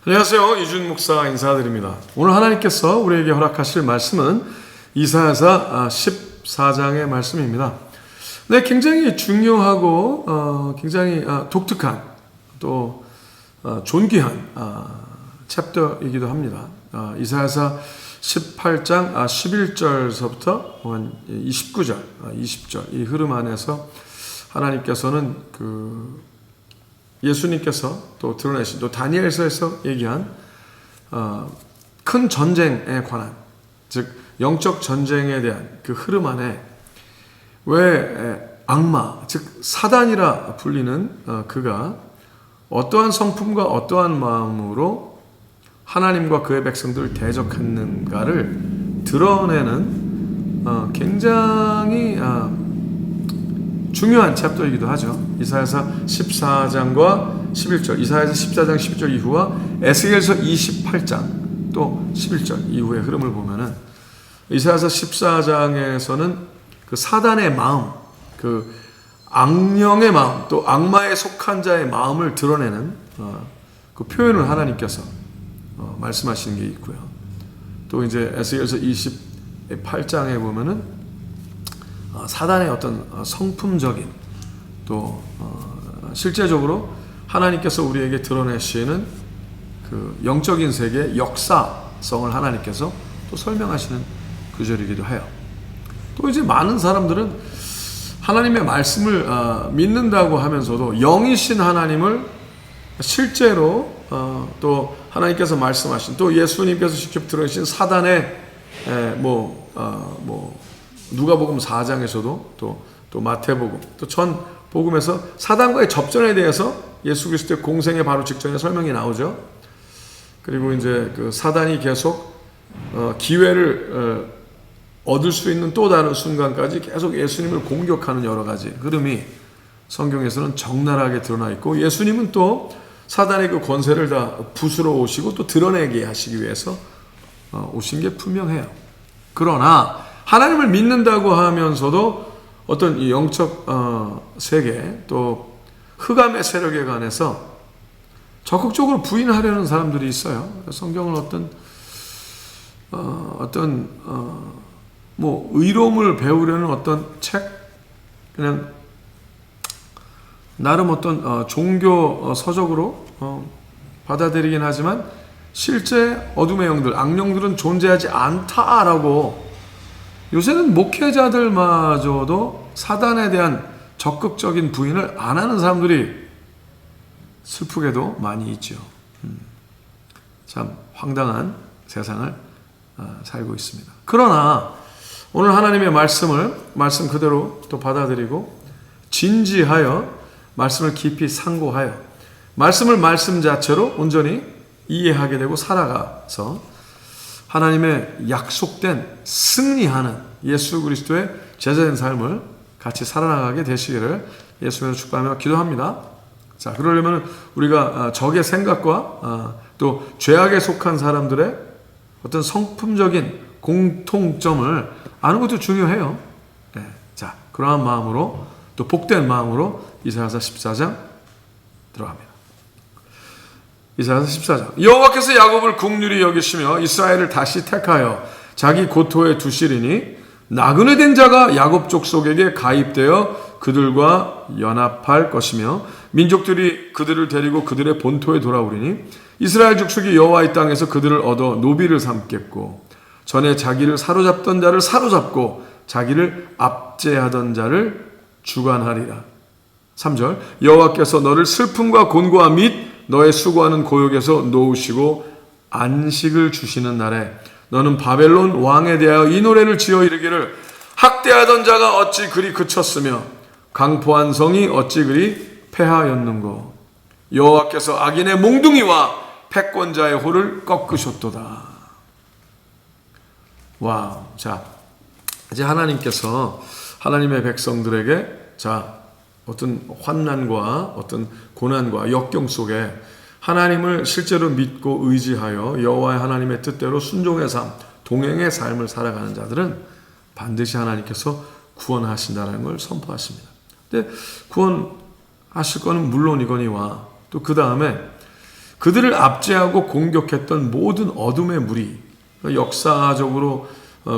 안녕하세요. 이준 목사 인사드립니다. 오늘 하나님께서 우리에게 허락하실 말씀은 이사야서 14장의 말씀입니다. 네, 굉장히 중요하고 굉장히 독특한 또 존귀한 챕터이기도 합니다. 이사야서 18장 11절서부터 29절, 20절 이 흐름 안에서 하나님께서는 예수님께서 또 드러내신 또 다니엘서에서 얘기한 큰 전쟁에 관한, 즉 영적 전쟁에 대한 그 흐름 안에 왜 악마, 즉 사단이라 불리는 그가 어떠한 성품과 어떠한 마음으로 하나님과 그의 백성들을 대적하는가를 드러내는 굉장히 중요한 챕터이기도 하죠. 이사야서 14장과 11절, 이사야서 14장 11절 이후와 에스겔서 28장 또 11절 이후의 흐름을 보면은 이사야서 14장에서는 그 사단의 마음, 그 악령의 마음, 또 악마에 속한 자의 마음을 드러내는 그 표현을 하나님께서 말씀하시는 게 있고요. 또 이제 에스겔서 28장에 보면은 사단의 어떤 성품적인 또 실제적으로 하나님께서 우리에게 드러내시는 그 영적인 세계의 역사성을 하나님께서 또 설명하시는 구절이기도 해요. 또 이제 많은 사람들은 하나님의 말씀을 믿는다고 하면서도 영이신 하나님을 실제로 또 하나님께서 말씀하신 또 예수님께서 직접 들어오신 사단의 누가복음 4장에서도 또 마태복음 또 전 복음에서 사단과의 접전에 대해서 예수 그리스도의 공생의 바로 직전에 설명이 나오죠. 그리고 이제 그 사단이 계속 기회를 얻을 수 있는 또 다른 순간까지 계속 예수님을 공격하는 여러 가지 흐름이 성경에서는 적나라하게 드러나 있고, 예수님은 또 사단의 그 권세를 다 부수러 오시고 또 드러내게 하시기 위해서 오신 게 분명해요. 그러나 하나님을 믿는다고 하면서도 어떤 이 영적 세계 또 흑암의 세력에 관해서 적극적으로 부인하려는 사람들이 있어요. 성경을 의로움을 배우려는 어떤 책, 그냥 나름 어떤 종교 서적으로 받아들이긴 하지만 실제 어둠의 영들, 악령들은 존재하지 않다라고 요새는 목회자들마저도 사단에 대한 적극적인 부인을 안 하는 사람들이 슬프게도 많이 있죠. 참 황당한 세상을 살고 있습니다. 그러나 오늘 하나님의 말씀 그대로 또 받아들이고 진지하여 말씀을 깊이 상고하여 말씀을 말씀 자체로 온전히 이해하게 되고 살아가서 하나님의 약속된 승리하는 예수 그리스도의 제자된 삶을 같이 살아나가게 되시기를 예수님으로 축복하며 기도합니다. 자, 그러려면 우리가 적의 생각과 또 죄악에 속한 사람들의 어떤 성품적인 공통점을 아는 것도 중요해요. 네. 자, 그러한 마음으로 또 복된 마음으로 이사야서 14장 들어갑니다. 이사야서 14장. 여호와께서 야곱을 긍휼히 여기시며 이스라엘을 다시 택하여 자기 고토에 두시리니 나그네 된 자가 야곱 족속에게 가입되어 그들과 연합할 것이며 민족들이 그들을 데리고 그들의 본토에 돌아오리니 이스라엘 족속이 여호와의 땅에서 그들을 얻어 노비를 삼겠고 전에 자기를 사로잡던 자를 사로잡고 자기를 압제하던 자를 주관하리라. 3절. 여호와께서 너를 슬픔과 곤고함 및 너의 수고하는 고역에서 놓으시고 안식을 주시는 날에 너는 바벨론 왕에 대하여 이 노래를 지어 이르기를 학대하던 자가 어찌 그리 그쳤으며 강포한 성이 어찌 그리 패하였는고 여호와께서 악인의 몽둥이와 패권자의 호를 꺾으셨도다. 와, 자 이제 하나님께서 하나님의 백성들에게 어떤 환난과 어떤 고난과 역경 속에 하나님을 실제로 믿고 의지하여 여호와의 하나님의 뜻대로 순종의 삶, 동행의 삶을 살아가는 자들은 반드시 하나님께서 구원하신다는 걸 선포하십니다. 근데 구원하실 거는 물론이거니와 또 그 다음에 그들을 압제하고 공격했던 모든 어둠의 무리, 역사적으로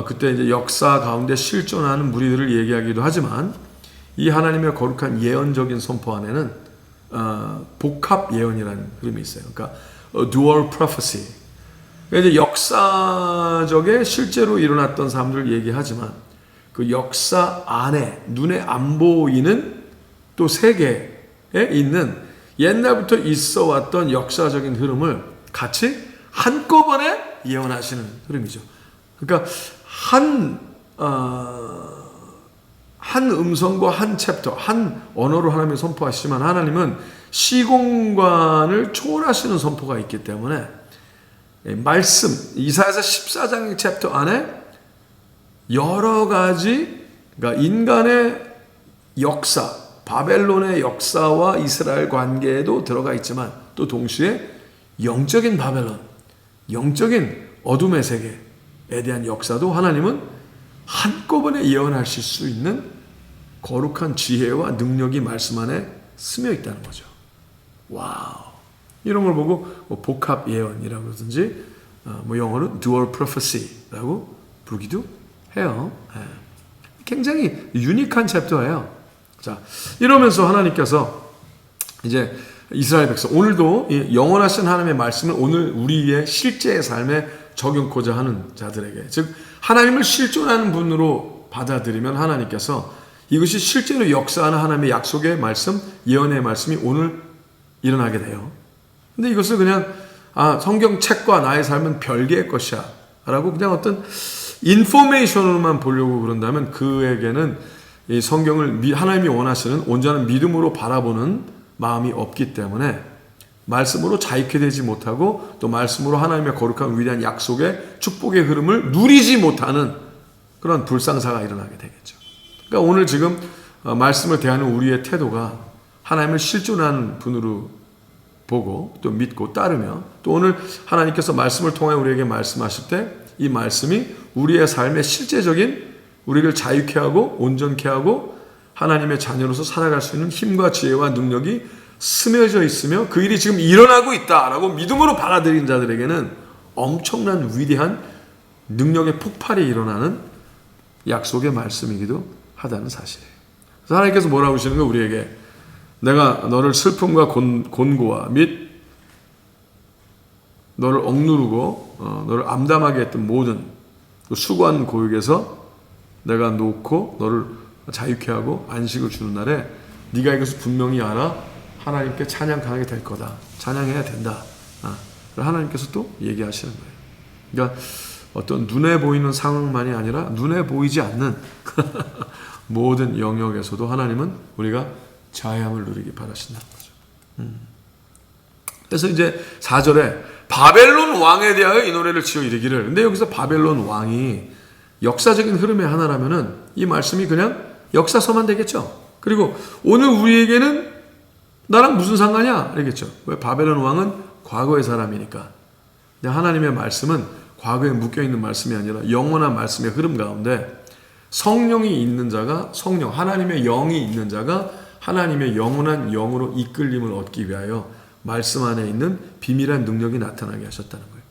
그때 이제 역사 가운데 실존하는 무리들을 얘기하기도 하지만 이 하나님의 거룩한 예언적인 선포 안에는 복합 예언이라는 흐름이 있어요. 그러니까 dual prophecy. 이제 역사적에 실제로 일어났던 사람들을 얘기하지만 그 역사 안에 눈에 안 보이는 또 세계에 있는 옛날부터 있어 왔던 역사적인 흐름을 같이 한꺼번에 예언하시는 흐름이죠. 그러니까 한 음성과 한 챕터, 한 언어로 하나님이 선포하시지만 하나님은 시공간을 초월하시는 선포가 있기 때문에 말씀, 이사야서 14장 챕터 안에 여러 가지, 그러니까 인간의 역사, 바벨론의 역사와 이스라엘 관계에도 들어가 있지만 또 동시에 영적인 바벨론, 영적인 어둠의 세계에 대한 역사도 하나님은 한꺼번에 예언하실 수 있는 거룩한 지혜와 능력이 말씀 안에 스며 있다는 거죠. 와우. 이런 걸 보고 복합 예언이라고 그러든지 영어로 dual prophecy라고 부르기도 해요. 굉장히 유니크한 챕터예요. 자, 이러면서 하나님께서 이제 이스라엘 백성, 오늘도 영원하신 하나님의 말씀을 오늘 우리의 실제의 삶에 적용코자 하는 자들에게, 즉 하나님을 실존하는 분으로 받아들이면 하나님께서 이것이 실제로 역사하는 하나님의 약속의 말씀, 예언의 말씀이 오늘 일어나게 돼요. 근데 이것을 그냥 성경책과 나의 삶은 별개의 것이야 라고 그냥 어떤 인포메이션으로만 보려고 그런다면 그에게는 이 성경을 하나님이 원하시는 온전한 믿음으로 바라보는 마음이 없기 때문에 말씀으로 자유케 되지 못하고 또 말씀으로 하나님의 거룩한 위대한 약속의 축복의 흐름을 누리지 못하는 그런 불상사가 일어나게 되겠죠. 그러니까 오늘 지금 말씀을 대하는 우리의 태도가 하나님을 실존하는 분으로 보고 또 믿고 따르며 또 오늘 하나님께서 말씀을 통해 우리에게 말씀하실 때 이 말씀이 우리의 삶의 실제적인 우리를 자유케 하고 온전케 하고 하나님의 자녀로서 살아갈 수 있는 힘과 지혜와 능력이 스며져 있으며 그 일이 지금 일어나고 있다라고 믿음으로 받아들인 자들에게는 엄청난 위대한 능력의 폭발이 일어나는 약속의 말씀이기도 하다는 사실이에요. 그래서 하나님께서 뭐라고 하시는 거예요? 우리에게 내가 너를 슬픔과 곤고와 및 너를 억누르고 너를 암담하게 했던 모든 수고한 고역에서 내가 놓고 너를 자유케 하고 안식을 주는 날에 네가 이것을 분명히 알아 하나님께 찬양 강하게 될 거다. 찬양해야 된다. 하나님께서 또 얘기하시는 거예요. 그러니까 어떤 눈에 보이는 상황만이 아니라 눈에 보이지 않는 모든 영역에서도 하나님은 우리가 자유함을 누리기 바라신다는 거죠. 그래서 이제 4절에 바벨론 왕에 대하여 이 노래를 지어 이르기를. 근데 여기서 바벨론 왕이 역사적인 흐름의 하나라면은 이 말씀이 그냥 역사서만 되겠죠. 그리고 오늘 우리에게는 나랑 무슨 상관이야? 이러겠죠. 왜? 바벨론 왕은 과거의 사람이니까. 근데 하나님의 말씀은 과거에 묶여있는 말씀이 아니라 영원한 말씀의 흐름 가운데 성령이 있는 자가 성령, 하나님의 영이 있는 자가 하나님의 영원한 영으로 이끌림을 얻기 위하여 말씀 안에 있는 비밀한 능력이 나타나게 하셨다는 거예요.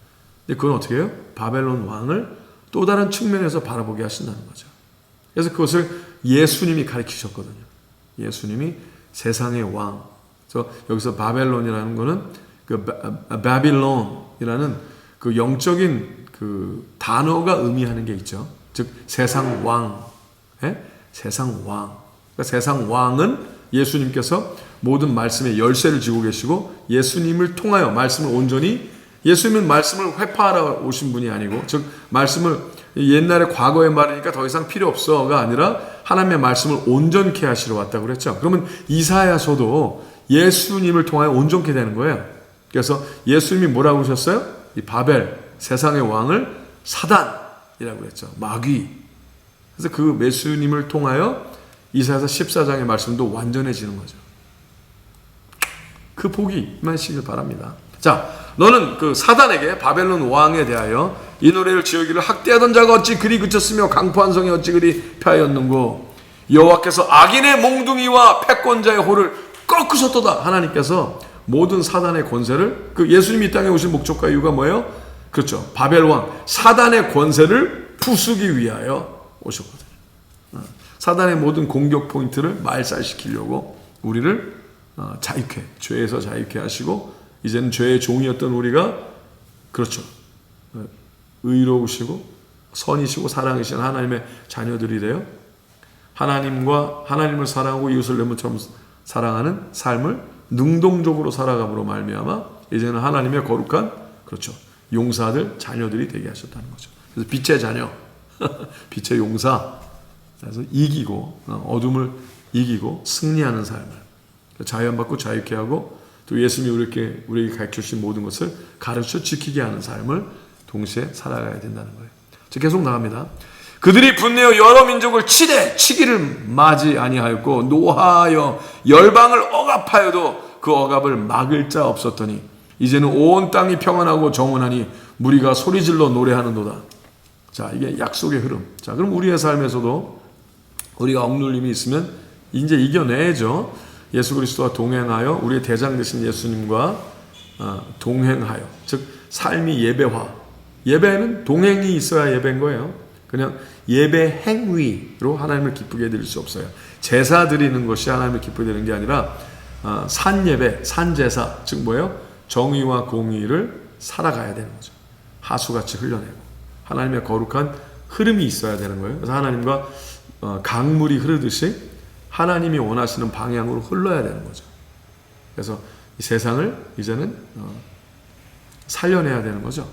근데 그건 어떻게 해요? 바벨론 왕을 또 다른 측면에서 바라보게 하신다는 거죠. 그래서 그것을 예수님이 가르치셨거든요. 예수님이 세상의 왕. 그래서 여기서 바벨론이라는 거는 그 바빌론이라는 그 영적인 그 단어가 의미하는 게 있죠. 즉 세상 왕, 세상 왕. 그러니까 세상 왕은 예수님께서 모든 말씀의 열쇠를 쥐고 계시고 예수님을 통하여 말씀을 온전히 예수님은 말씀을 회파하러 오신 분이 아니고 즉 말씀을 옛날에 과거의 말이니까 더 이상 필요 없어가 아니라 하나님의 말씀을 온전케 하시러 왔다고 그랬죠. 그러면 이사야서도 예수님을 통하여 온전케 되는 거예요. 그래서 예수님이 뭐라고 하셨어요? 이 바벨 세상의 왕을 사단이라고 했죠. 마귀. 그래서 그 예수님을 통하여 이사야서 14장의 말씀도 완전해지는 거죠. 그 복이 임하시길 바랍니다. 자, 너는 그 사단에게 바벨론 왕에 대하여 이 노래를 지으기를 학대하던 자가 어찌 그리 그쳤으며 강포한 성이 어찌 그리 폐하였는고 여호와께서 악인의 몽둥이와 패권자의 호를 꺾으셨도다. 하나님께서 모든 사단의 권세를, 그 예수님이 이 땅에 오신 목적과 이유가 뭐예요? 그렇죠. 바벨 왕 사단의 권세를 부수기 위하여 오셨거든요. 사단의 모든 공격 포인트를 말살시키려고 우리를 자유케, 죄에서 자유케 하시고, 이제는 죄의 종이었던 우리가, 그렇죠, 의로우시고 선이시고 사랑이신 하나님의 자녀들이 되어 하나님을 사랑하고 이웃을 내 몸처럼 사랑하는 삶을 능동적으로 살아감으로 말미암아 이제는 하나님의 거룩한, 그렇죠, 용사들, 자녀들이 되게 하셨다는 거죠. 그래서 빛의 자녀, 빛의 용사, 그래서 이기고, 어둠을 이기고 승리하는 삶을, 자유함받고 자유케 하고, 또 예수님이 우리에게 가르쳐 주신 모든 것을 가르쳐 지키게 하는 삶을 동시에 살아가야 된다는 거예요. 계속 나갑니다. 그들이 분내어 여러 민족을 치기를 맞이 아니하였고 노하여 열방을 억압하여도 그 억압을 막을 자 없었더니 이제는 온 땅이 평안하고 정원하니 무리가 소리질러 노래하는도다. 자, 이게 약속의 흐름. 자, 그럼 우리의 삶에서도 우리가 억눌림이 있으면 이제 이겨내죠. 예수 그리스도와 동행하여 우리의 대장 되신 예수님과 동행하여, 즉 삶이 예배화. 예배는 동행이 있어야 예배인 거예요. 그냥 예배 행위로 하나님을 기쁘게 해드릴 수 없어요. 제사 드리는 것이 하나님을 기쁘게 드리는 게 아니라 산예배, 산제사, 즉 뭐예요? 정의와 공의를 살아가야 되는 거죠. 하수같이 흘려내고 하나님의 거룩한 흐름이 있어야 되는 거예요. 그래서 하나님과 강물이 흐르듯이 하나님이 원하시는 방향으로 흘러야 되는 거죠. 그래서 이 세상을 이제는 살려내야 되는 거죠.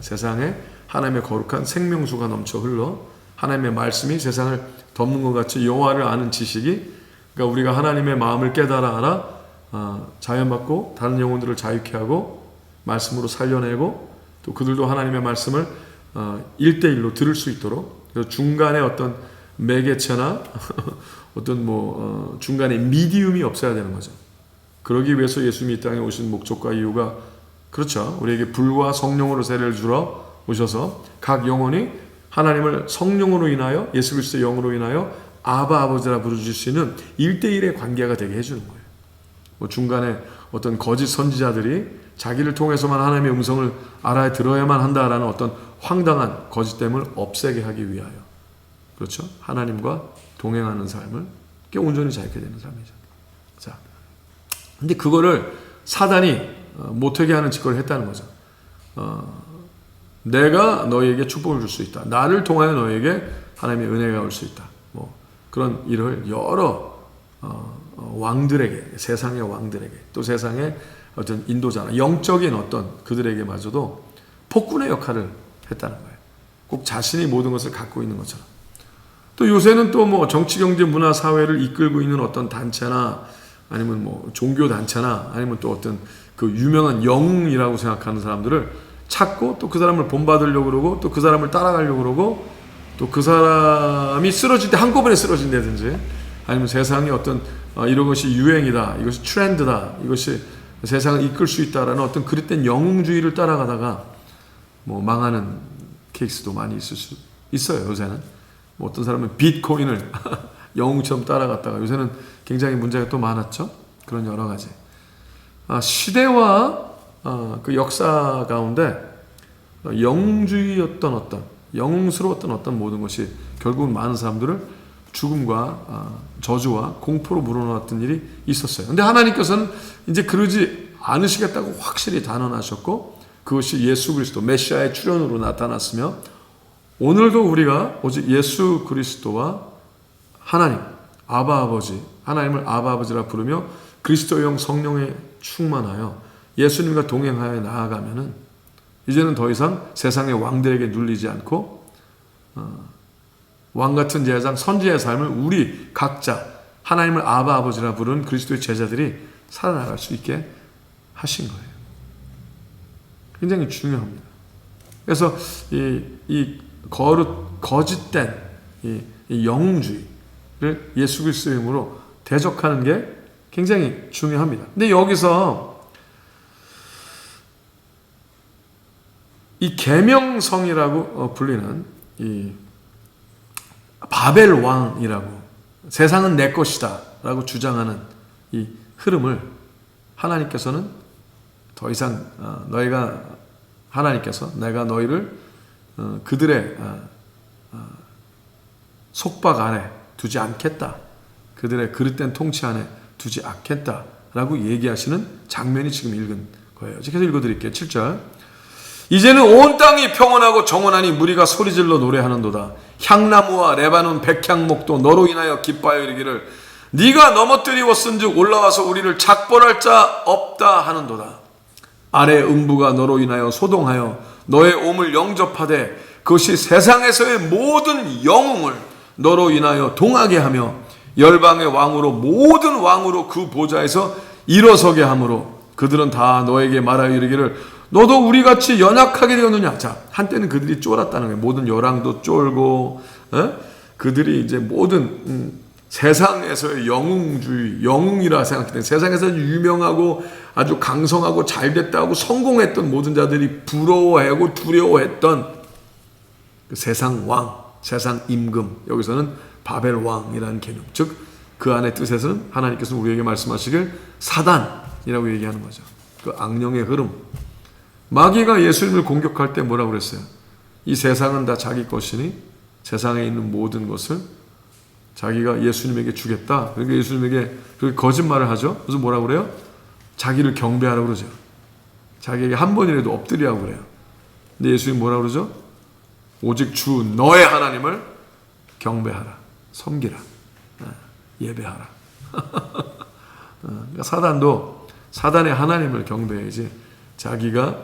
세상에 하나님의 거룩한 생명수가 넘쳐 흘러 하나님의 말씀이 세상을 덮는 것 같이 여호와를 아는 지식이, 그러니까 우리가 하나님의 마음을 깨달아 알아 자연받고 다른 영혼들을 자유케 하고 말씀으로 살려내고, 또 그들도 하나님의 말씀을 1대1로 들을 수 있도록, 중간에 어떤 매개체나 어떤 중간에 미디움이 없어야 되는 거죠. 그러기 위해서 예수님이 이 땅에 오신 목적과 이유가, 그렇죠, 우리에게 불과 성령으로 세례를 주러 오셔서 각 영혼이 하나님을 성령으로 인하여, 예수 그리스도의 영으로 인하여 아바 아버지라 부르실 수 있는 1대1의 관계가 되게 해주는 거예요. 중간에 어떤 거짓 선지자들이 자기를 통해서만 하나님의 음성을 알아야 들어야만 한다라는 어떤 황당한 거짓됨을 없애게 하기 위하여, 그렇죠, 하나님과 동행하는 삶을 온전히 자유케 되는 삶이죠. 자, 근데 그거를 사단이 못하게 하는 짓거리를 했다는 거죠. 내가 너희에게 축복을 줄 수 있다. 나를 통하여 너희에게 하나님의 은혜가 올 수 있다. 그런 일을 여러 왕들에게, 세상의 왕들에게, 또 세상의 어떤 인도자나 영적인 어떤 그들에게마저도 폭군의 역할을 했다는 거예요. 꼭 자신이 모든 것을 갖고 있는 것처럼. 또 요새는 또 정치, 경제, 문화, 사회를 이끌고 있는 어떤 단체나 아니면 종교 단체나 아니면 또 어떤 그 유명한 영이라고 생각하는 사람들을 찾고 또 그 사람을 본받으려고 그러고 또 그 사람을 따라가려고 그러고 또 그 사람이 쓰러질 때 한꺼번에 쓰러진다든지 아니면 세상에 어떤 이런 것이 유행이다, 이것이 트렌드다, 이것이 세상을 이끌 수 있다라는 어떤 그릇된 영웅주의를 따라가다가 망하는 케이스도 많이 있을 수 있어요. 요새는 어떤 사람은 비트코인을 영웅처럼 따라갔다가 요새는 굉장히 문제가 또 많았죠. 그런 여러 가지 시대와 그 역사 가운데 영웅주의였던 어떤 영웅스러웠던 어떤 모든 것이 결국은 많은 사람들을 죽음과 저주와 공포로 물어놓았던 일이 있었어요. 근데 하나님께서는 이제 그러지 않으시겠다고 확실히 단언하셨고, 그것이 예수 그리스도 메시아의 출현으로 나타났으며, 오늘도 우리가 오직 예수 그리스도와 하나님 아바 아버지, 하나님을 아바 아버지라 부르며 그리스도의 영 성령에 충만하여 예수님과 동행하여 나아가면은 이제는 더 이상 세상의 왕들에게 눌리지 않고 왕같은 제사장 선지자의 삶을 우리 각자 하나님을 아바 아버지라 부르는 그리스도의 제자들이 살아나갈 수 있게 하신 거예요. 굉장히 중요합니다. 그래서 이 거짓된 이 영웅주의를 예수 그리스도의 이름으로 대적하는 게 굉장히 중요합니다. 근데 여기서 이 계명성이라고 불리는 이 바벨 왕이라고, 세상은 내 것이다 라고 주장하는 이 흐름을 하나님께서는 더 이상 너희가 하나님께서 내가 너희를 그들의 속박 안에 두지 않겠다. 그들의 그릇된 통치 안에 두지 않겠다라고 얘기하시는 장면이 지금 읽은 거예요. 계속 읽어드릴게요. 7절. 이제는 온 땅이 평온하고 정원하니 무리가 소리질러 노래하는도다. 향나무와 레바논 백향목도 너로 인하여 기뻐하여 이르기를 네가 넘어뜨리웠은즉 올라와서 우리를 작벌할 자 없다 하는도다. 아래 음부가 너로 인하여 소동하여 너의 몸을 영접하되 그것이 세상에서의 모든 영웅을 너로 인하여 동하게 하며 열방의 왕으로 모든 왕으로 그 보좌에서 일어서게 하므로 그들은 다 너에게 말하여 이르기를 너도 우리같이 연약하게 되었느냐. 자, 한때는 그들이 쫄았다는 거예요. 모든 열왕도 쫄고 그들이 이제 모든 세상에서의 영웅주의, 영웅이라 생각했던 세상에서 유명하고 아주 강성하고 잘됐다고 성공했던 모든 자들이 부러워하고 두려워했던 그 세상 왕, 세상 임금, 여기서는 바벨 왕이라는 개념, 즉 그 안의 뜻에서는 하나님께서는 우리에게 말씀하시길 사단이라고 얘기하는 거죠. 그 악령의 흐름. 마귀가 예수님을 공격할 때 뭐라고 그랬어요? 이 세상은 다 자기 것이니 세상에 있는 모든 것을 자기가 예수님에게 주겠다. 그러니까 예수님에게 그렇게 거짓말을 하죠. 그래서 뭐라고 그래요? 자기를 경배하라고 그러죠. 자기에게 한 번이라도 엎드리라고 그래요. 근데 예수님 뭐라고 그러죠? 오직 주 너의 하나님을 경배하라. 섬기라. 예배하라. 그러니까 사단도 사단의 하나님을 경배해야지 자기가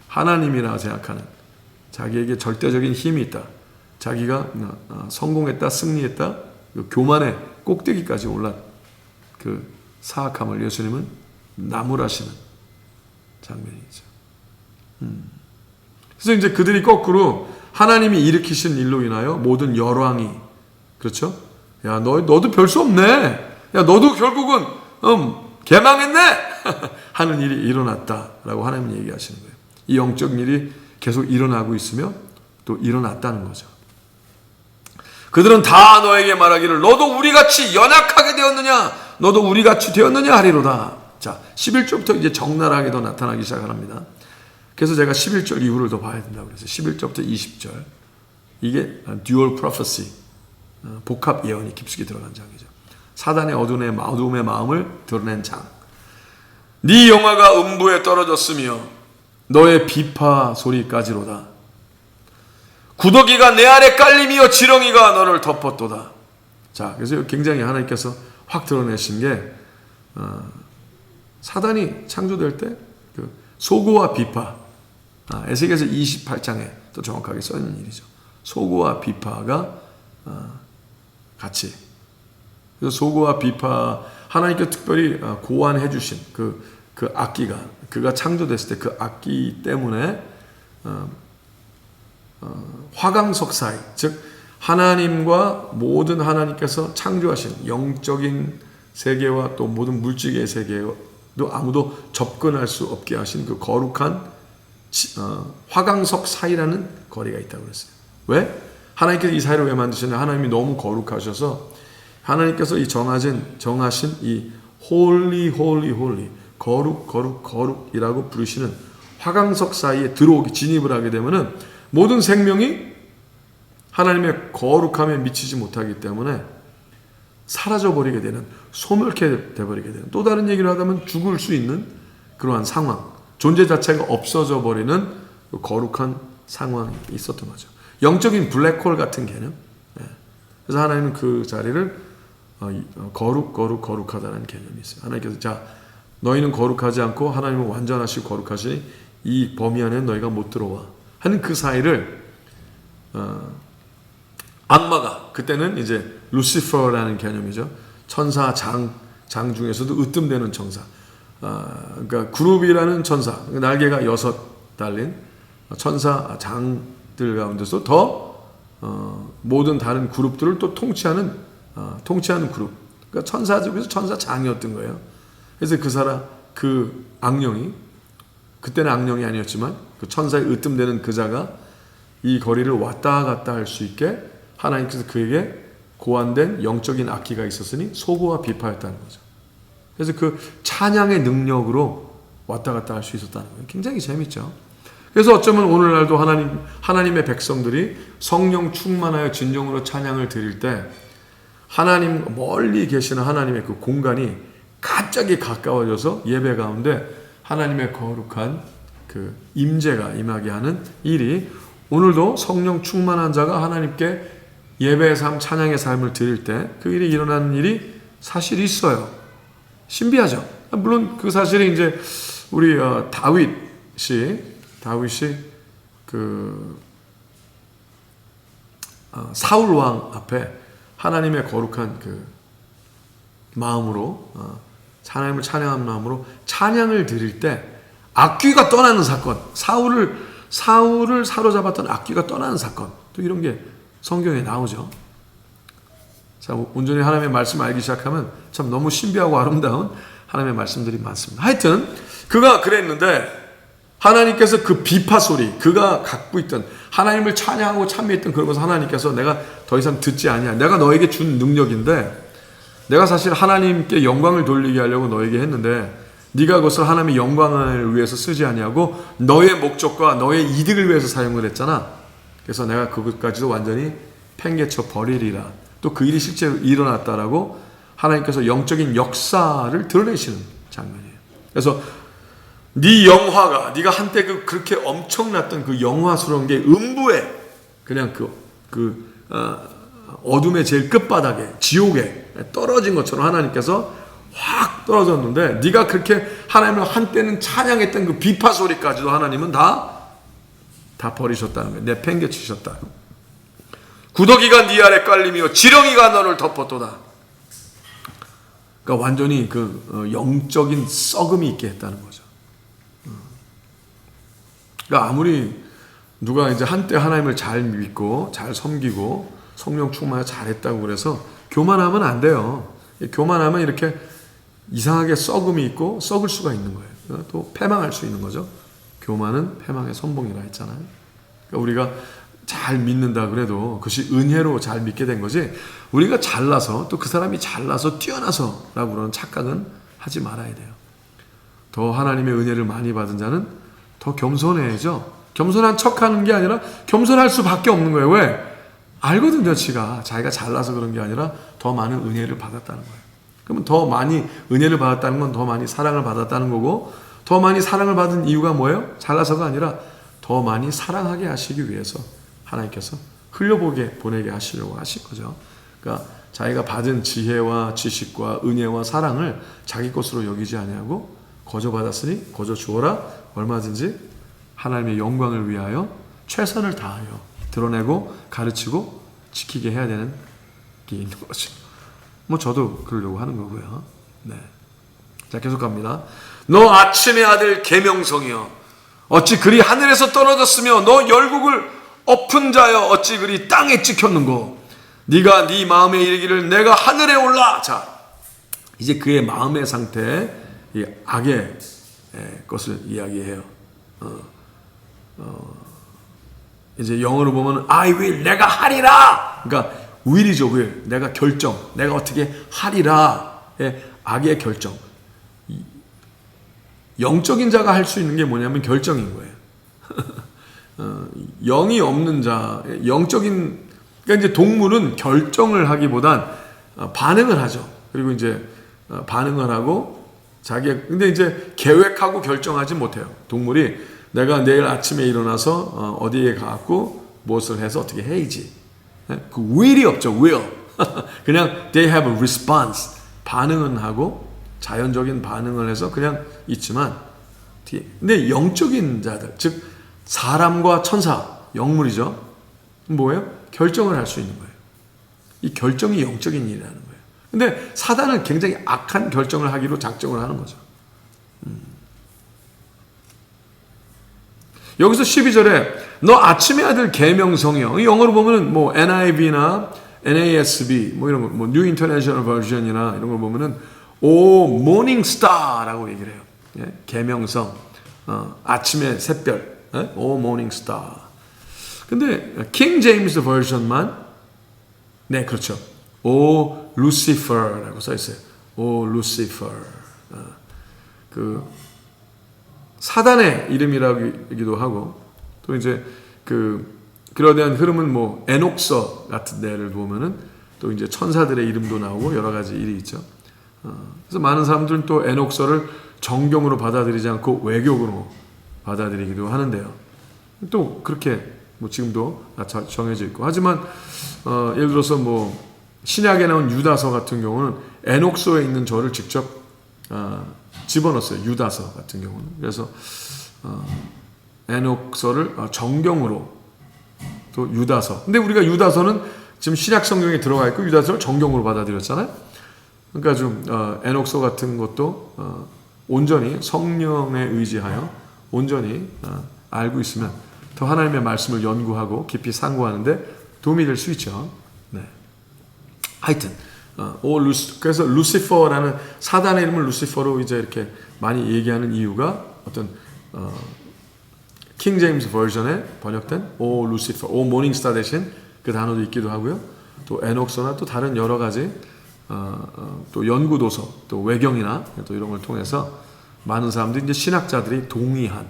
하나님이라 생각하는 자기에게 절대적인 힘이 있다. 자기가 성공했다, 승리했다, 그 교만의 꼭대기까지 올라 그 사악함을 예수님은 나무라시는 장면이죠. 그래서 이제 그들이 거꾸로 하나님이 일으키신 일로 인하여 모든 열왕이 그렇죠? 야, 너도 별 수 없네. 야, 너도 결국은 개망했네. 하는 일이 일어났다라고 하나님은 얘기하시는 거예요. 이 영적 일이 계속 일어나고 있으며 또 일어났다는 거죠. 그들은 다 너에게 말하기를 너도 우리같이 연약하게 되었느냐 너도 우리같이 되었느냐 하리로다. 자, 11절부터 이제 적나라하게 더 나타나기 시작합니다. 그래서 제가 11절 이후를 더 봐야 된다고 그랬어요. 11절부터 20절. 이게 듀얼 프로페시, 복합 예언이 깊숙이 들어간 장이죠. 사단의 어둠의 마음을 드러낸 장. 네 영화가 음부에 떨어졌으며 너의 비파 소리까지로다. 구더기가 내 아래 깔림이여 지렁이가 너를 덮었도다. 자, 그래서 굉장히 하나님께서 확 드러내신 게 사단이 창조될 때 그 소고와 비파, 에스겔서 28장에 또 정확하게 써 있는 일이죠. 소고와 비파가 같이. 그래서 소고와 비파 하나님께서 특별히 고안해 주신 그 악기가 그가 창조됐을 때 그 악기 때문에 화강석 사이, 즉 하나님과 모든 하나님께서 창조하신 영적인 세계와 또 모든 물질의 세계도 아무도 접근할 수 없게 하신 그 거룩한 화강석 사이라는 거리가 있다고 그랬어요. 왜? 하나님께서 이 사이를 왜 만드셨냐? 하나님이 너무 거룩하셔서 하나님께서 이 정하신 이 홀리 거룩이라고 부르시는 화강석 사이에 들어오기 진입을 하게 되면은 모든 생명이 하나님의 거룩함에 미치지 못하기 때문에 사라져버리게 되는, 소멸케 돼버리게 되는, 또 다른 얘기를 하자면 죽을 수 있는 그러한 상황, 존재 자체가 없어져 버리는 거룩한 상황이 있었던 거죠. 영적인 블랙홀 같은 개념. 그래서 하나님은 그 자리를 거룩하다는 개념이 있어요. 하나님께서 자, 너희는 거룩하지 않고 하나님은 완전하시고 거룩하시니 이 범위 안에 너희가 못 들어와 하는 그 사이를 악마가, 그때는 이제 루시퍼라는 개념이죠. 천사 장 중에서도 으뜸되는 천사. 그러니까 그룹이라는 천사, 날개가 6 달린 천사 장들 가운데서 더 모든 다른 그룹들을 또 통치하는 그룹. 그러니까 천사 중에서 천사 장이었던 거예요. 그래서 그 악령이, 그때는 악령이 아니었지만 그 천사에 으뜸되는 그 자가 이 거리를 왔다 갔다 할 수 있게 하나님께서 그에게 고안된 영적인 악기가 있었으니 소고와 비파였다는 거죠. 그래서 그 찬양의 능력으로 왔다 갔다 할 수 있었다는 거예요. 굉장히 재밌죠. 그래서 어쩌면 오늘날도 하나님의 백성들이 성령 충만하여 진정으로 찬양을 드릴 때 하나님, 멀리 계시는 하나님의 그 공간이 갑자기 가까워져서 예배 가운데 하나님의 거룩한 그 임재가 임하게 하는 일이, 오늘도 성령 충만한 자가 하나님께 예배의 삶, 찬양의 삶을 드릴 때 그 일이 일어나는 일이 사실 있어요. 신비하죠. 물론 그 사실이 이제 우리 다윗이 그 사울 왕 앞에 하나님의 거룩한 그 마음으로 하나님을 찬양하는 마음으로 찬양을 드릴 때 악귀가 떠나는 사건, 사울을 사로잡았던 악귀가 떠나는 사건, 또 이런 게 성경에 나오죠. 자, 온전히 하나님의 말씀을 알기 시작하면 참 너무 신비하고 아름다운 하나님의 말씀들이 많습니다. 하여튼 그가 그랬는데 하나님께서 그 비파 소리, 그가 갖고 있던 하나님을 찬양하고 찬미했던 그런 것을 하나님께서 내가 더 이상 듣지 아니야. 내가 너에게 준 능력인데, 내가 사실 하나님께 영광을 돌리게 하려고 너에게 했는데 네가 그것을 하나님의 영광을 위해서 쓰지 아니하고 너의 목적과 너의 이득을 위해서 사용을 했잖아. 그래서 내가 그것까지도 완전히 팽개쳐 버리리라. 또 그 일이 실제로 일어났다라고 하나님께서 영적인 역사를 드러내시는 장면이에요. 그래서 네 영화가, 네가 한때 그렇게 엄청났던 그 영화스러운 게 음부에, 그냥 어둠의 제일 끝바닥에, 지옥에 떨어진 것처럼 하나님께서 확 떨어졌는데, 네가 그렇게 하나님을 한때는 찬양했던 그 비파 소리까지도 하나님은 다 버리셨다는 거예요. 내팽개치셨다. 구더기가 네 아래 깔리며 지렁이가 너를 덮었도다. 그러니까 완전히 그 영적인 썩음이 있게 했다는 거죠. 그러니까 아무리 누가 이제 한때 하나님을 잘 믿고 잘 섬기고 성령 충만하여 잘했다고 그래서 교만하면 안 돼요. 교만하면 이렇게 이상하게 썩음이 있고 썩을 수가 있는 거예요. 또 패망할 수 있는 거죠. 교만은 패망의 선봉이라 했잖아요. 그러니까 우리가 잘 믿는다 그래도 그것이 은혜로 잘 믿게 된 거지, 우리가 잘나서 또 그 사람이 잘나서 뛰어나서 라고 그러는 착각은 하지 말아야 돼요. 더 하나님의 은혜를 많이 받은 자는 더 겸손해야죠. 겸손한 척하는 게 아니라 겸손할 수밖에 없는 거예요. 왜? 알거든요. 자기가 잘나서 그런 게 아니라 더 많은 은혜를 받았다는 거예요. 그러면 더 많이 은혜를 받았다는 건 더 많이 사랑을 받았다는 거고, 더 많이 사랑을 받은 이유가 뭐예요? 잘나서가 아니라 더 많이 사랑하게 하시기 위해서 하나님께서 보내게 하시려고 하신 거죠. 그러니까 자기가 받은 지혜와 지식과 은혜와 사랑을 자기 것으로 여기지 아니하고 거저 받았으니 거저 주어라. 얼마든지 하나님의 영광을 위하여 최선을 다하여 드러내고 가르치고 지키게 해야 되는 게 있는 거죠. 저도 그러려고 하는 거고요. 네. 자, 계속 갑니다. 너 아침의 아들 계명성이여, 어찌 그리 하늘에서 떨어졌으며 너 열국을 엎은 자여 어찌 그리 땅에 찍혔는고. 네가 네 마음에 이르기를 내가 하늘에 올라. 자, 이제 그의 마음의 상태, 이 악의 것을 이야기해요. 이제 영어로 보면 I will, 내가 하리라. 그러니까 will이죠, will. 내가 결정, 내가 어떻게 하리라의 악의 결정. 영적인 자가 할 수 있는 게 뭐냐면 결정인 거예요. 영이 없는 자, 영적인, 그러니까 이제 동물은 결정을 하기보단 반응을 하죠. 그리고 이제 반응을 하고 근데 이제 계획하고 결정하지 못해요. 동물이 내가 내일 아침에 일어나서 어디에 가고 무엇을 해서 어떻게 해야지. 그 will이 없죠, will. 그냥 they have a response. 반응은 하고 자연적인 반응을 해서 그냥 있지만, 근데 영적인 자들, 즉 사람과 천사, 영물이죠. 뭐예요? 결정을 할 수 있는 거예요. 이 결정이 영적인 일이라는 거예요. 근데 사단은 굉장히 악한 결정을 하기로 작정을 하는 거죠. 여기서 12절에 너 아침의 아들 계명성이여, 영어로 보면은 뭐 NIV나 NASB 뭐 이런 거, 뭐 New International Version이나 이런 걸 보면은 오 모닝 스타라고 얘기를 해요. 예? 계명성, 아침의 샛별, 오 모닝 스타. 근데 킹 제임스 버전만, 네, 그렇죠, 오 루시퍼라고 써 있어요. 오 루시퍼. 그 사단의 이름이라기도 하고, 또 이제 그러한 흐름은 뭐 에녹서 같은 데를 보면은 또 이제 천사들의 이름도 나오고 여러 가지 일이 있죠. 그래서 많은 사람들은 또 에녹서를 정경으로 받아들이지 않고 외교으로 받아들이기도 하는데요. 또 그렇게 뭐 지금도 정해져 있고, 하지만 예를 들어서 뭐 신약에 나온 유다서 같은 경우는 에녹서에 있는 저를 직접 집어넣었어요. 유다서 같은 경우는. 그래서 에녹서를 정경으로, 또 유다서. 근데 우리가 유다서는 지금 신약 성경에 들어가 있고 유다서를 정경으로 받아들였잖아요. 그러니까 좀 에녹서 같은 것도 온전히 성령에 의지하여 온전히 알고 있으면 더 하나님의 말씀을 연구하고 깊이 상고하는데 도움이 될 수 있죠. 네. 하여튼 그래서 루시퍼라는 사단의 이름을 루시퍼로 이제 이렇게 많이 얘기하는 이유가 어떤 킹 제임스 버전에 번역된 오 루시퍼, 오 모닝스타 대신 그 단어도 있기도 하고요. 또 에녹서나 또 다른 여러 가지 또 연구도서, 또 외경이나 또 이런 걸 통해서 많은 사람들이 이제 신학자들이 동의한.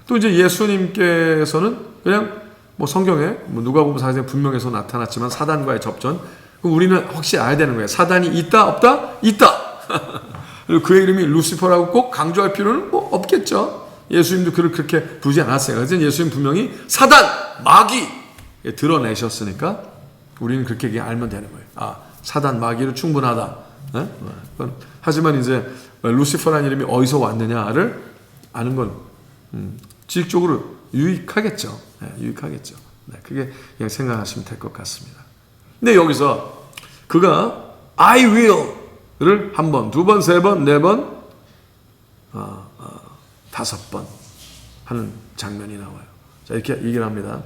또 이제 예수님께서는 그냥 뭐 성경에 뭐 누가복음 4장에 분명해서 나타났지만 사단과의 접전. 그럼 우리는 확실히 알아야 되는 거예요. 사단이 있다 없다? 있다. 그리고 그의 이름이 루시퍼라고 꼭 강조할 필요는 뭐 없겠죠. 예수님도 그를 그렇게 부르지 않았어요. 그래서 예수님 분명히 사단, 마귀 드러내셨으니까 우리는 그렇게 알면 되는 거예요. 아, 사단, 마귀로 충분하다. 네? 하지만 이제 루시퍼라는 이름이 어디서 왔느냐를 아는 건 지식적으로 유익하겠죠. 네, 유익하겠죠. 네, 그게 그냥 생각하시면 될 것 같습니다. 근데 여기서 그가 I will을 한 번, 두 번, 세 번, 네 번, 5번 하는 장면이 나와요. 자, 이렇게 얘기를 합니다.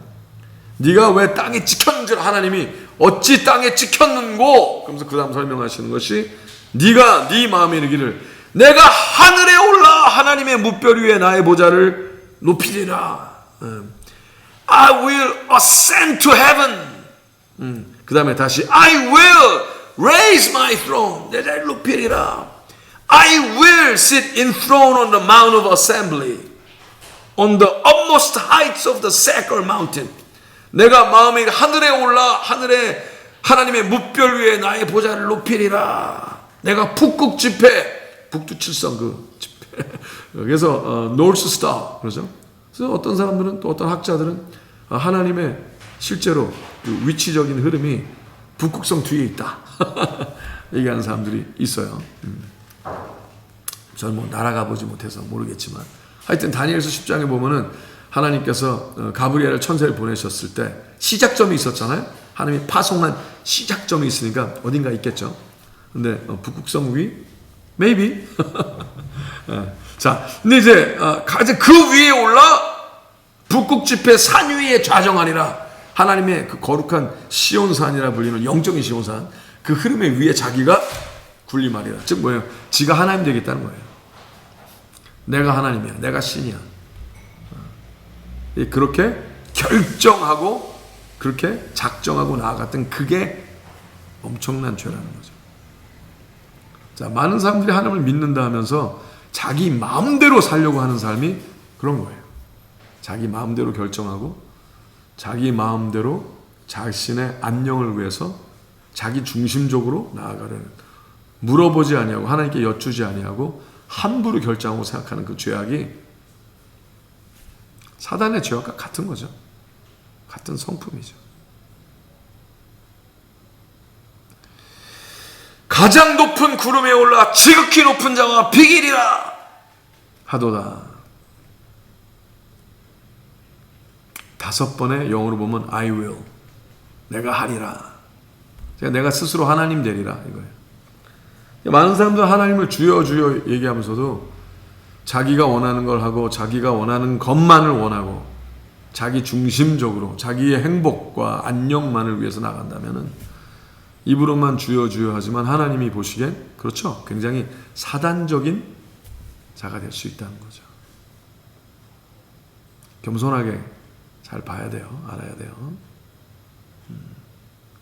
네가 왜 땅에 찍혔는 줄 하나님이 어찌 땅에 찍혔는고? 그러면서 그 다음 설명하시는 것이 네가 네 마음에 이르기를 내가 하늘에 올라 하나님의 무별 위에 나의 보좌를 높이리라. I will ascend to heaven. 그 다음에 다시 I will raise my throne. 내 자리를 높이리라. I will sit enthroned on the mount of assembly, on the utmost heights of the sacred mountain. 내가 마음에 하늘에 올라 하늘에 하나님의 무별 위에 나의 보좌를 높이리라. 내가 북극 지폐, 북두칠성 그 지폐. 그래서 노스 스타 그러죠. 그래서 어떤 사람들은 또 어떤 학자들은 하나님의 실제로 그 위치적인 흐름이 북극성 뒤에 있다. 얘기하는 사람들이 있어요. 저는 뭐 날아가 보지 못해서 모르겠지만 하여튼 다니엘서 10장에 보면은 하나님께서 가브리엘을 천사를 보내셨을 때 시작점이 있었잖아요. 하나님이 파송한 시작점이 있으니까 어딘가 있겠죠. 근데 북극성 위? Maybe. 자, 근데 이제 그 위에 올라 북극 지폐 산 위에 좌정하리라. 하나님의 그 거룩한 시온산이라 불리는 영적인 시온산, 그 흐름의 위에 자기가 군림하리라. 즉 뭐예요? 지가 하나님 되겠다는 거예요. 내가 하나님이야. 내가 신이야. 그렇게 결정하고 그렇게 작정하고 나아갔던 그게 엄청난 죄라는 거죠. 자, 많은 사람들이 하나님을 믿는다 하면서 자기 마음대로 살려고 하는 삶이 그런 거예요. 자기 마음대로 결정하고 자기 마음대로 자신의 안녕을 위해서 자기 중심적으로 나아가려는, 물어보지 아니하고 하나님께 여쭈지 아니하고 함부로 결정하고 생각하는 그 죄악이 사단의 죄악과 같은 거죠. 같은 성품이죠. 가장 높은 구름에 올라 지극히 높은 자와 비기리라 하도다. 5번의 영어로 보면 I will, 내가 하리라. 내가 스스로 하나님 되리라 이거예요. 많은 사람들은 하나님을 주여 주여 얘기하면서도 자기가 원하는 걸 하고 자기가 원하는 것만을 원하고 자기 중심적으로 자기의 행복과 안녕만을 위해서 나간다면은 입으로만 주여 주여 하지만 하나님이 보시기엔 그렇죠. 굉장히 사단적인 자가 될 수 있다는 거죠. 겸손하게 잘 봐야 돼요. 알아야 돼요.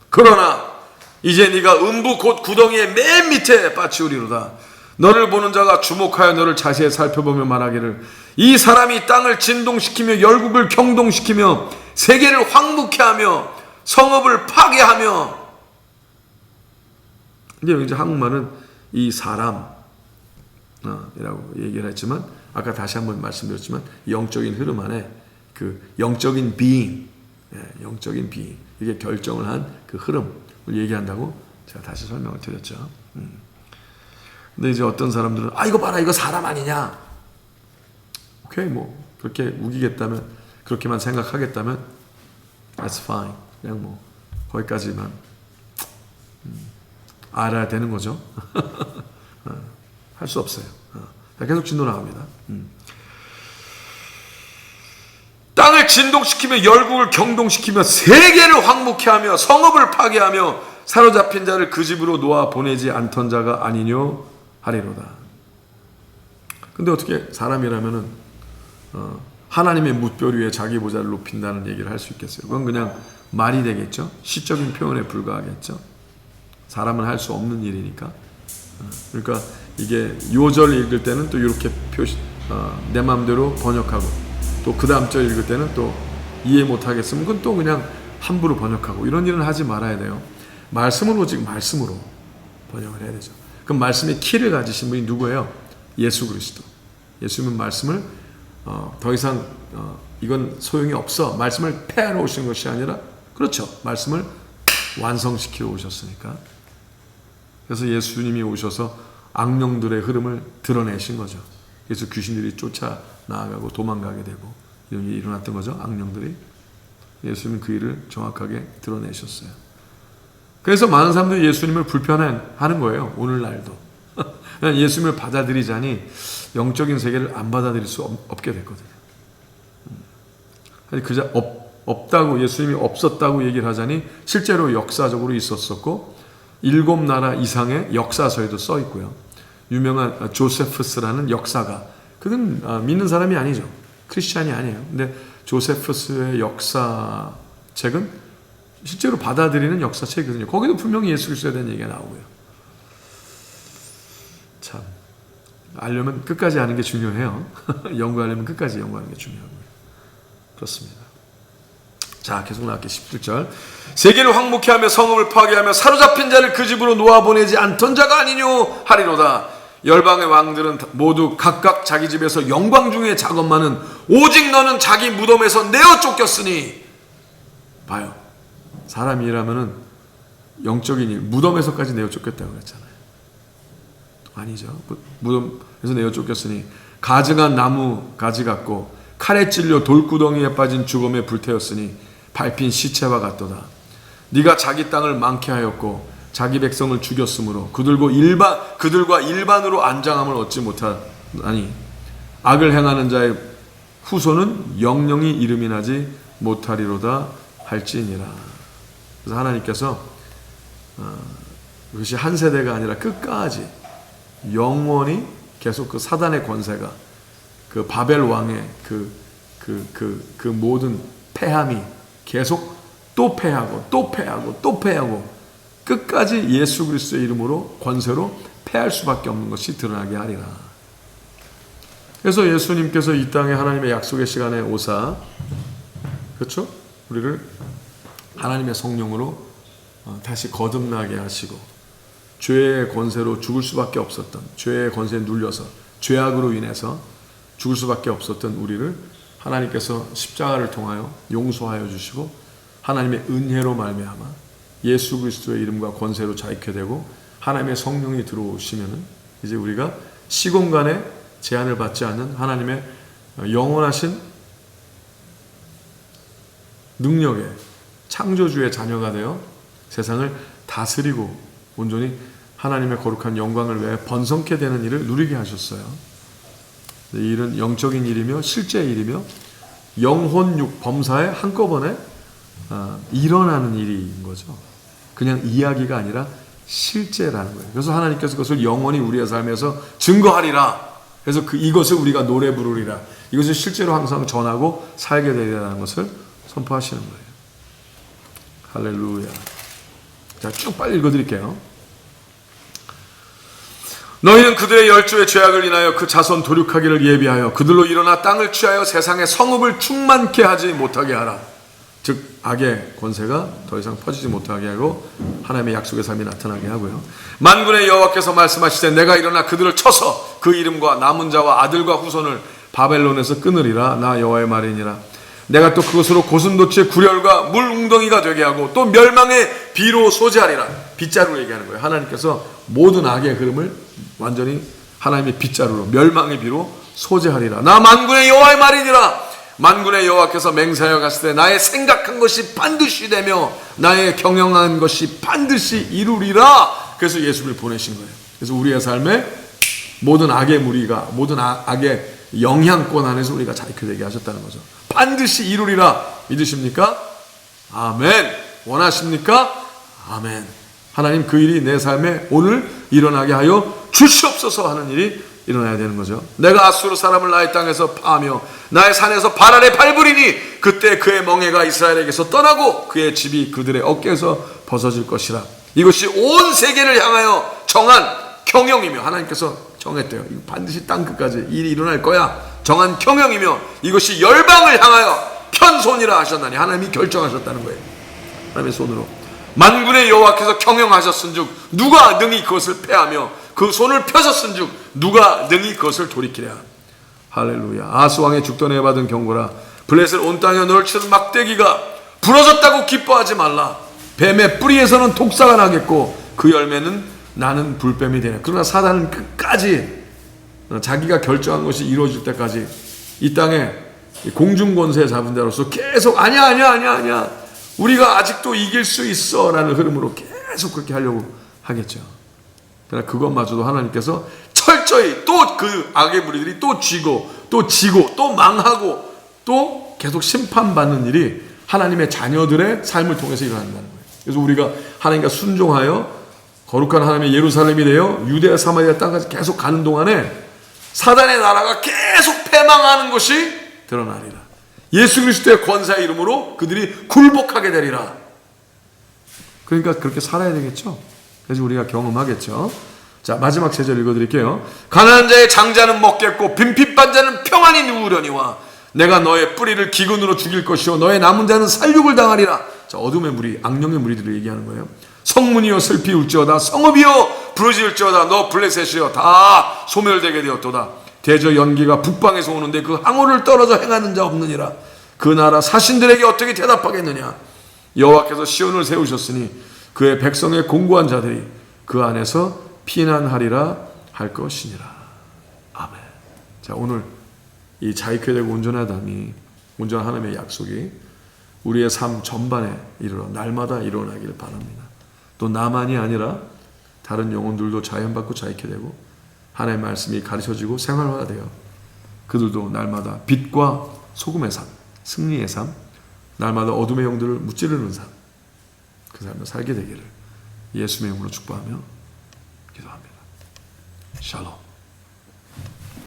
그러나 이제 네가 음부 곧 구덩이의 맨 밑에 빠치우리로다. 너를 보는 자가 주목하여 너를 자세히 살펴보며 말하기를 이 사람이 땅을 진동시키며 열국을 경동시키며 세계를 황무케 하며 성읍을 파괴하며. 근데 이제 한국말은 이 사람이라고 얘기를 했지만 아까 다시 한번 말씀드렸지만 영적인 흐름 안에 그 영적인 being, 영적인 being, 이게 결정을 한 그 흐름을 얘기한다고 제가 다시 설명을 드렸죠. 근데 이제 어떤 사람들은 이거 봐라, 이거 사람 아니냐. 오케이, 뭐 그렇게 우기겠다면, 그렇게만 생각하겠다면 that's fine. 그냥 뭐 거기까지만 알아야 되는 거죠. 할 수 없어요. 계속 진도 나갑니다. 땅을 진동시키며 열국을 경동시키며 세계를 황무케 하며 성읍을 파괴하며 사로잡힌 자를 그 집으로 놓아 보내지 않던 자가 아니뇨 하리로다. 근데 어떻게 사람이라면은 하나님의 뭇별 위에 자기 보좌를 높인다는 얘기를 할 수 있겠어요? 그건 그냥 말이 되겠죠. 시적인 표현에 불과하겠죠. 사람은 할 수 없는 일이니까. 그러니까 이게 요절 읽을 때는 또 이렇게 내 마음대로 번역하고, 또 그 다음 절 읽을 때는 또 이해 못하겠으면 그건 또 그냥 함부로 번역하고, 이런 일은 하지 말아야 돼요. 말씀으로, 오직 말씀으로 번역을 해야 되죠. 그럼 말씀의 키를 가지신 분이 누구예요? 예수 그리스도. 예수님은 말씀을 더 이상 이건 소용이 없어, 말씀을 폐하러 오신 것이 아니라, 그렇죠, 말씀을 완성시키러 오셨으니까. 그래서 예수님이 오셔서 악령들의 흐름을 드러내신 거죠. 그래서 귀신들이 쫓아 나아가고 도망가게 되고 이런 일이 일어났던 거죠. 악령들이. 예수님은 그 일을 정확하게 드러내셨어요. 그래서 많은 사람들이 예수님을 불편해하는 거예요. 오늘날도. 예수님을 받아들이자니 영적인 세계를 안 받아들일 수 없게 됐거든요. 아니, 그저 없다고, 예수님이 없었다고 얘기를 하자니 실제로 역사적으로 있었었고 7나라 이상의 역사서에도 써 있고요. 유명한 조세프스라는 역사가, 그는 믿는 사람이 아니죠. 크리스찬이 아니에요. 근데 조세프스의 역사책은 실제로 받아들이는 역사책이거든요. 거기도 분명히 예수 그리스도에 대한 얘기가 나오고요. 참, 알려면 끝까지 아는 게 중요해요. 연구하려면 끝까지 연구하는 게 중요하고요. 그렇습니다. 자, 계속 나갈게요. 17절. 세계를 황무케 하며 성읍을 파괴하며 사로잡힌 자를 그 집으로 놓아보내지 않던 자가 아니뇨 하리로다. 열방의 왕들은 모두 각각 자기 집에서 영광 중에 작업만은 오직 너는 자기 무덤에서 내어 쫓겼으니. 봐요, 사람이라면은 영적인 일, 무덤에서까지 내어 쫓겼다고 그랬잖아요. 아니죠. 무덤에서 내어 쫓겼으니 가증한 나무 가지 같고 칼에 찔려 돌구덩이에 빠진 죽음에 불태웠으니 밟힌 시체와 같도다. 네가 자기 땅을 망케 하였고 자기 백성을 죽였으므로 그들과 일반으로 안장함을 얻지 못하니 악을 행하는 자의 후손은 영영이 이름이 나지 못하리로다 할지니라. 그래서 하나님께서 그것이 한 세대가 아니라 끝까지 영원히 계속 그 사단의 권세가, 그 바벨 왕의 그 모든 패함이 계속 또 패하고 또 패하고 또 패하고 끝까지 예수 그리스도의 이름으로 권세로 패할 수밖에 없는 것이 드러나게 하리라. 그래서 예수님께서 이 땅에 하나님의 약속의 시간에 오사, 그렇죠? 우리를 하나님의 성령으로 다시 거듭나게 하시고, 죄의 권세로 죽을 수밖에 없었던, 죄의 권세에 눌려서 죄악으로 인해서 죽을 수밖에 없었던 우리를 하나님께서 십자가를 통하여 용서하여 주시고 하나님의 은혜로 말미암아 예수 그리스도의 이름과 권세로 자유케 되고 하나님의 성령이 들어오시면은 이제 우리가 시공간에 제한을 받지 않는 하나님의 영원하신 능력의 창조주의 자녀가 되어 세상을 다스리고 온전히 하나님의 거룩한 영광을 위해 번성케 되는 일을 누리게 하셨어요. 이 일은 영적인 일이며 실제 일이며 영혼 육 범사에 한꺼번에 일어나는 일인 거죠. 그냥 이야기가 아니라 실제라는 거예요. 그래서 하나님께서 그것을 영원히 우리의 삶에서 증거하리라. 그래서 이것을 우리가 노래 부르리라. 이것을 실제로 항상 전하고 살게 되리라는 것을 선포하시는 거예요. 할렐루야. 자, 쭉 빨리 읽어드릴게요. 너희는 그들의 열조의 죄악을 인하여 그 자손 도륙하기를 예비하여 그들로 일어나 땅을 취하여 세상의 성읍을 충만케 하지 못하게 하라. 즉 악의 권세가 더 이상 퍼지지 못하게 하고 하나님의 약속의 삶이 나타나게 하고요. 만군의 여호와께서 말씀하시되 내가 일어나 그들을 쳐서 그 이름과 남은 자와 아들과 후손을 바벨론에서 끊으리라. 나 여호와의 말이니라. 내가 또 그것으로 고슴도치의 굴혈과 물 웅덩이가 되게 하고 또 멸망의 비로 소재하리라. 빗자루로 얘기하는 거예요. 하나님께서 모든 악의 흐름을 완전히 하나님의 빗자루로 멸망의 비로 소재하리라. 나 만군의 여호와의 말이니라. 만군의 여호와께서 맹세하여 갔을 때 나의 생각한 것이 반드시 되며 나의 경영한 것이 반드시 이루리라. 그래서 예수를 보내신 거예요. 그래서 우리의 삶에 모든 악의 무리가 모든 악의 영향권 안에서 우리가 자유되게 하셨다는 거죠. 반드시 이루리라. 믿으십니까? 아멘. 원하십니까? 아멘. 하나님 그 일이 내 삶에 오늘 일어나게 하여 주시옵소서 하는 일이 일어나야 되는 거죠. 내가 아수르 사람을 나의 땅에서 파하며 나의 산에서 발 아래 밟으리니 그때 그의 멍에가 이스라엘에게서 떠나고 그의 집이 그들의 어깨에서 벗어질 것이라. 이것이 온 세계를 향하여 정한 경영이며 하나님께서 정했대요. 이거 반드시 땅 끝까지 일이 일어날 거야. 정한 경영이며 이것이 열방을 향하여 편손이라 하셨나니 하나님이 결정하셨다는 거예요. 하나님의 손으로 만군의 여호와께서 경영하셨은즉 누가 능히 그것을 패하며 그 손을 펴셨은즉 누가 능히 그것을 돌이키랴. 할렐루야. 아스왕의 죽던에 받은 경고라. 블레셋 온 땅에 너를 치는 막대기가 부러졌다고 기뻐하지 말라. 뱀의 뿌리에서는 독사가 나겠고 그 열매는 나는 불뱀이 되냐. 그러나 사단은 끝까지 자기가 결정한 것이 이루어질 때까지 이 땅에 공중권세 잡은 자로서 계속 아니야 우리가 아직도 이길 수 있어 라는 흐름으로 계속 그렇게 하려고 하겠죠. 그러나 그것마저도 하나님께서 철저히 또 그 악의 무리들이 또 지고 또 망하고 또 계속 심판받는 일이 하나님의 자녀들의 삶을 통해서 일어난다는 거예요. 그래서 우리가 하나님과 순종하여 거룩한 하나님의 예루살렘이 되어 유대와 사마리아 땅까지 계속 가는 동안에 사단의 나라가 계속 패망하는 것이 드러나리라. 예수 그리스도의 권세의 이름으로 그들이 굴복하게 되리라. 그러니까 그렇게 살아야 되겠죠. 그래서 우리가 경험하겠죠. 자, 마지막 제절 읽어드릴게요. 가난한 자의 장자는 먹겠고 빈핍한 자는 평안히 누우려니와 내가 너의 뿌리를 기근으로 죽일 것이요 너의 남은 자는 살육을 당하리라. 자, 어둠의 무리, 악령의 무리들을 얘기하는 거예요. 성문이여 슬피 울지어다 성읍이여 부르짖을지어다 너 블레셋이여 다 소멸되게 되었도다. 대저 연기가 북방에서 오는데 그 항우를 떨어져 행하는 자 없느니라. 그 나라 사신들에게 어떻게 대답하겠느냐. 여호와께서 시온을 세우셨으니 그의 백성의 공고한 자들이 그 안에서 피난하리라 할 것이니라. 아멘. 자, 오늘 이 자유케 되고 온전하다니 온전한 하나님의 약속이 우리의 삶 전반에 이르러 날마다 일어나기를 바랍니다. 또 나만이 아니라 다른 영혼들도 자연받고 자유케 되고 하나님의 말씀이 가르쳐지고 생활화되어 그들도 날마다 빛과 소금의 삶, 승리의 삶, 날마다 어둠의 영들을 무찌르는 삶, 그 삶을 살게 되기를 예수의 이름으로 축복하며 기도합니다. 샬롬.